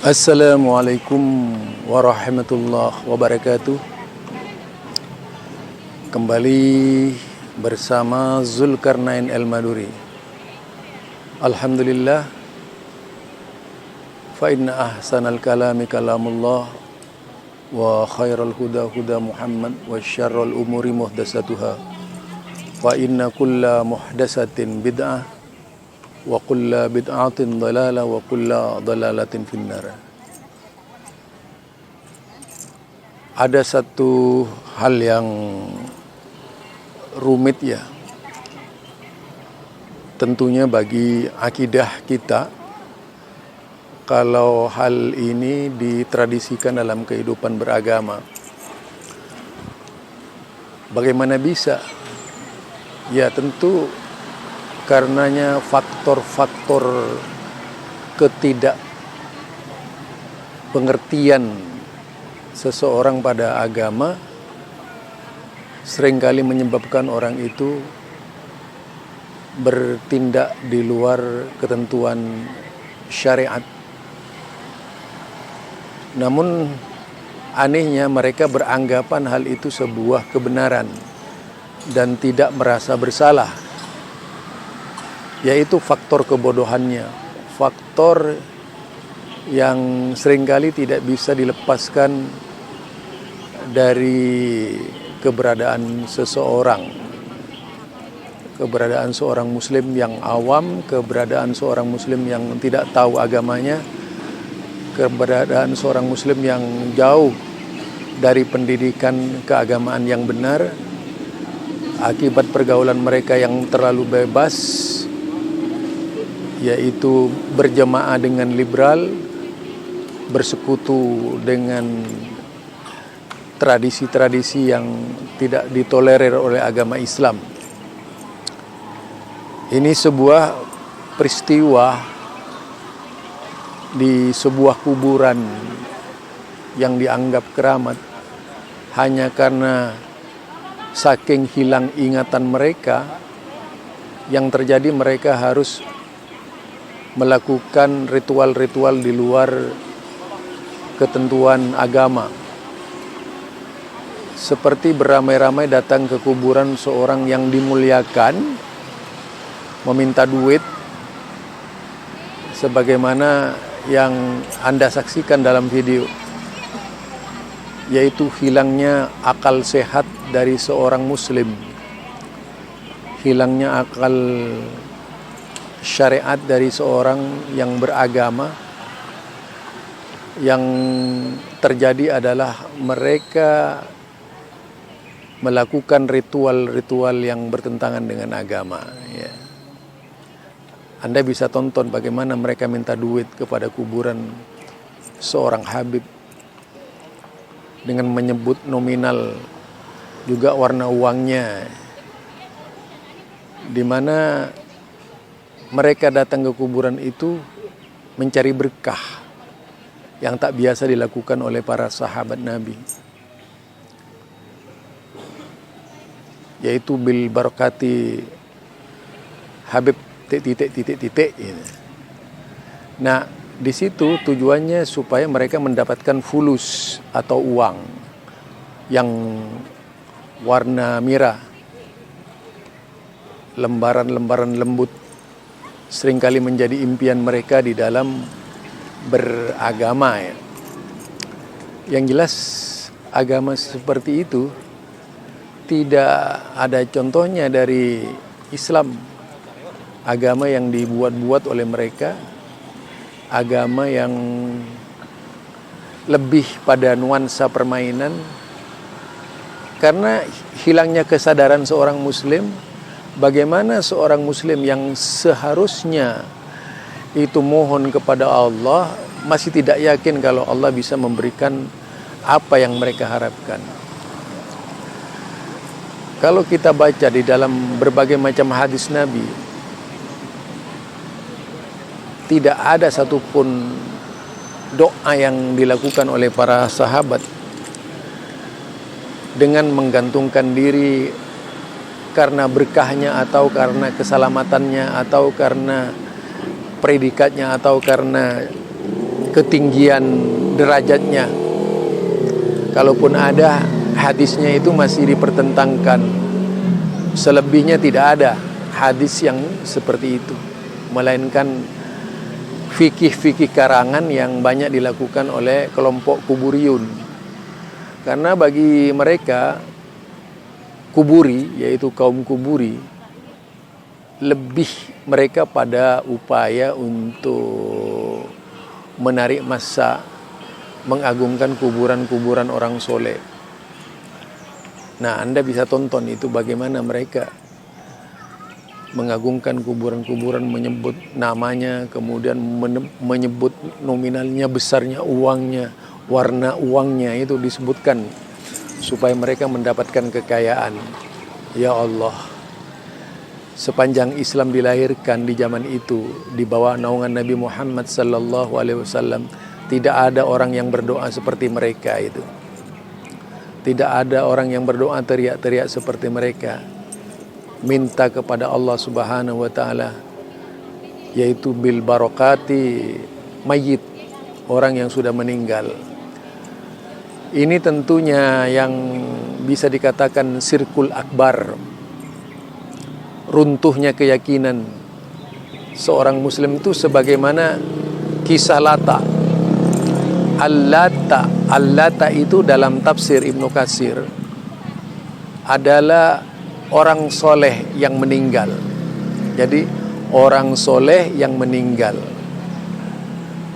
Assalamualaikum warahmatullahi wabarakatuh. Kembali bersama Zulkarnain Al-Maduri. Alhamdulillah, fa inna ahsanal kalami kalamullah wa khairal huda huda Muhammad wa syarrul umuri muhdasatuhah wa inna kulla muhdasatin bid'ah wa kulla bid'atin dalalah wa kulla dalalatin finnar. Ada satu hal yang rumit ya, tentunya bagi akidah kita, kalau hal ini ditradisikan dalam kehidupan beragama. Bagaimana bisa? Ya tentu karenanya faktor-faktor ketidakpengertian seseorang pada agama seringkali menyebabkan orang itu bertindak di luar ketentuan syariat. Namun anehnya mereka beranggapan hal itu sebuah kebenaran dan tidak merasa bersalah. Yaitu faktor kebodohannya, faktor yang seringkali tidak bisa dilepaskan dari keberadaan seseorang, keberadaan seorang muslim yang awam, keberadaan seorang muslim yang tidak tahu agamanya, keberadaan seorang muslim yang jauh dari pendidikan keagamaan yang benar, akibat pergaulan mereka yang terlalu bebas, yaitu berjamaah dengan liberal, bersekutu dengan tradisi-tradisi yang tidak ditolerir oleh agama Islam. Ini sebuah peristiwa di sebuah kuburan yang dianggap keramat hanya karena saking hilang ingatan mereka, yang terjadi mereka harus melakukan ritual-ritual di luar ketentuan agama. Seperti beramai-ramai datang ke kuburan seorang yang dimuliakan, meminta duit, sebagaimana yang Anda saksikan dalam video, yaitu hilangnya akal sehat dari seorang muslim, hilangnya akal syariat dari seorang yang beragama. Yang terjadi adalah mereka melakukan ritual-ritual yang bertentangan dengan agama ya. Anda bisa tonton bagaimana mereka minta duit kepada kuburan seorang habib dengan menyebut nominal juga warna uangnya, di mana mereka datang ke kuburan itu mencari berkah yang tak biasa dilakukan oleh para sahabat Nabi, yaitu bil barakati Habib titik. Nah, di situ tujuannya supaya mereka mendapatkan fulus atau uang yang warna merah, lembaran-lembaran lembut, seringkali menjadi impian mereka di dalam beragama ya. Yang jelas agama seperti itu tidak ada contohnya dari Islam. Agama yang dibuat-buat oleh mereka, agama yang lebih pada nuansa permainan, karena hilangnya kesadaran seorang muslim. Bagaimana seorang muslim yang seharusnya itu mohon kepada Allah masih tidak yakin kalau Allah bisa memberikan apa yang mereka harapkan. Kalau kita baca di dalam berbagai macam hadis Nabi, tidak ada satupun doa yang dilakukan oleh para sahabat dengan menggantungkan diri karena berkahnya atau karena keselamatannya atau karena predikatnya atau karena ketinggian derajatnya. Kalaupun ada, hadisnya itu masih dipertentangkan. Selebihnya tidak ada hadis yang seperti itu, melainkan fikih-fikih karangan yang banyak dilakukan oleh kelompok kuburiyun. Karena bagi mereka, kuburi, yaitu kaum kuburi, lebih mereka pada upaya untuk menarik massa, mengagungkan kuburan-kuburan orang soleh. Nah, Anda bisa tonton itu bagaimana mereka mengagungkan kuburan-kuburan, menyebut namanya, kemudian menyebut nominalnya, besarnya uangnya, warna uangnya itu disebutkan supaya mereka mendapatkan kekayaan. Ya Allah, sepanjang Islam dilahirkan di zaman itu di bawah naungan Nabi Muhammad sallallahu alaihi wasallam, tidak ada orang yang berdoa seperti mereka itu. Tidak ada orang yang berdoa teriak-teriak seperti mereka, minta kepada Allah Subhanahu wa taala, yaitu bil barakati mayyit, orang yang sudah meninggal. Ini tentunya yang bisa dikatakan sirkul akbar, runtuhnya keyakinan seorang muslim itu, sebagaimana kisah Lata. Al-Lata itu dalam tafsir Ibnu Katsir adalah orang soleh yang meninggal. Jadi orang soleh yang meninggal,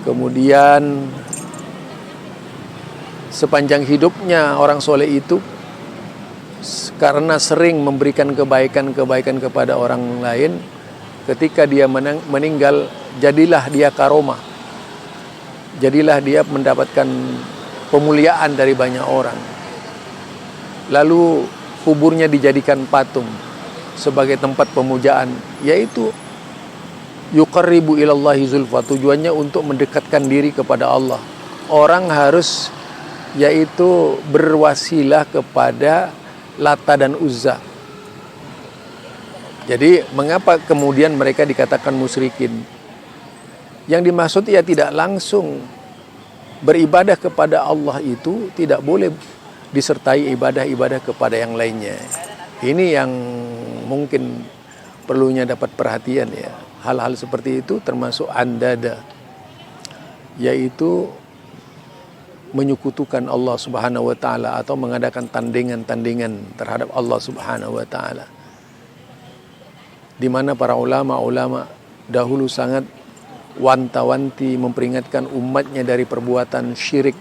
kemudian sepanjang hidupnya orang soleh itu karena sering memberikan kebaikan-kebaikan kepada orang lain, ketika dia meninggal jadilah dia karomah, jadilah dia mendapatkan pemuliaan dari banyak orang. Lalu kuburnya dijadikan patung sebagai tempat pemujaan, yaitu yuqarribu ilallahi zulfa, tujuannya untuk mendekatkan diri kepada Allah. Orang harus yaitu berwasilah kepada Lata dan Uzza. Jadi mengapa kemudian mereka dikatakan musyrikin? Yang dimaksud ya tidak langsung beribadah kepada Allah itu tidak boleh disertai ibadah-ibadah kepada yang lainnya. Ini yang mungkin perlunya dapat perhatian ya. Hal-hal seperti itu termasuk andada, yaitu menyekutukan Allah Subhanahu wa taala atau mengadakan tandingan-tandingan terhadap Allah Subhanahu wa taala. Di mana para ulama-ulama dahulu sangat wanti-wanti memperingatkan umatnya dari perbuatan syirik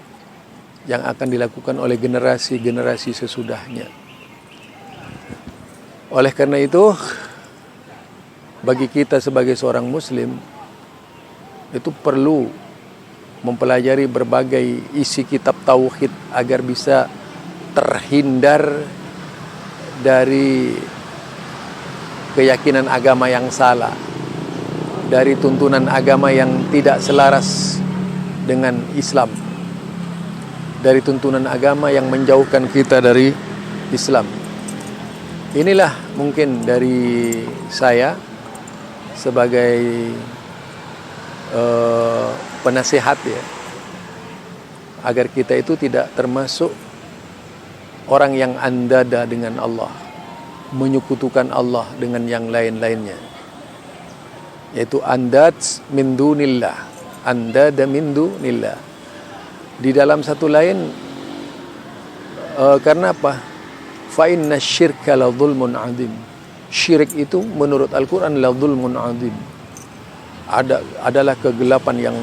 yang akan dilakukan oleh generasi-generasi sesudahnya. Oleh karena itu, bagi kita sebagai seorang muslim itu perlu mempelajari berbagai isi kitab tauhid agar bisa terhindar dari keyakinan agama yang salah, dari tuntunan agama yang tidak selaras dengan Islam, dari tuntunan agama yang menjauhkan kita dari Islam. Inilah mungkin dari saya sebagai penasihat ya, agar kita itu tidak termasuk orang yang andada dengan Allah, menyekutukan Allah dengan yang lain-lainnya, yaitu andad min dunillah, andada min dunillah. Di dalam satu lain, karena apa? Fa inna syirka la dzulmun adzim. Syirik itu menurut Al-Quran la dzulmun adzim, adalah kegelapan yang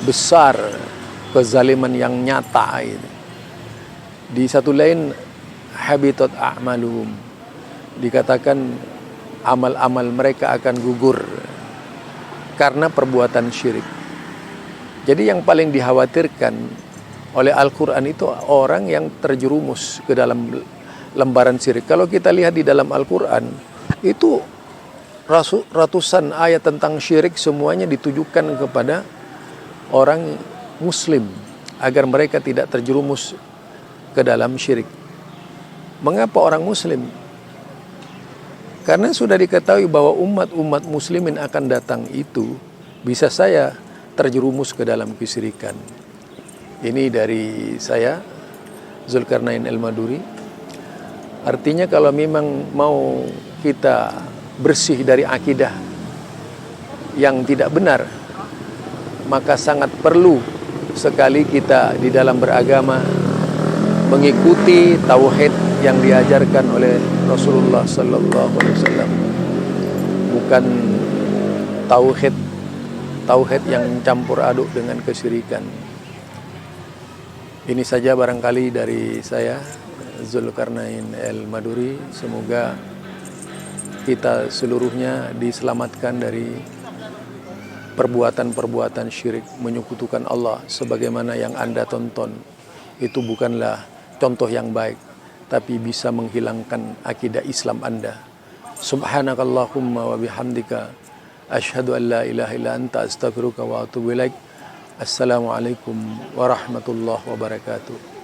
besar, kezaliman yang nyata ini. Di satu lain habitat a'maluhum, dikatakan amal-amal mereka akan gugur karena perbuatan syirik. Jadi yang paling dikhawatirkan oleh Al-Quran itu orang yang terjerumus ke dalam lembaran syirik. Kalau kita lihat di dalam Al-Quran itu ratusan ayat tentang syirik, semuanya ditujukan kepada orang muslim agar mereka tidak terjerumus ke dalam syirik. Mengapa orang muslim? Karena sudah diketahui bahwa umat-umat muslimin akan datang itu bisa saya terjerumus ke dalam kesyirikan. Ini dari saya, Zulkarnain Al-Maduri. Artinya kalau memang mau kita bersih dari akidah yang tidak benar, maka sangat perlu sekali kita di dalam beragama mengikuti tauhid yang diajarkan oleh Rasulullah sallallahu alaihi wasallam, bukan tauhid yang campur aduk dengan kesyirikan. Ini saja barangkali dari saya, Zulkarnain Al-Maduri. Semoga kita seluruhnya diselamatkan dari perbuatan-perbuatan syirik, menyekutukan Allah sebagaimana yang Anda tonton. Itu bukanlah contoh yang baik, tapi bisa menghilangkan akidah Islam Anda. Subhanakallahumma wa bihamdika asyhadu an la ilaha illa anta astaghfiruka wa atubu ilaik. Assalamualaikum warahmatullahi wabarakatuh.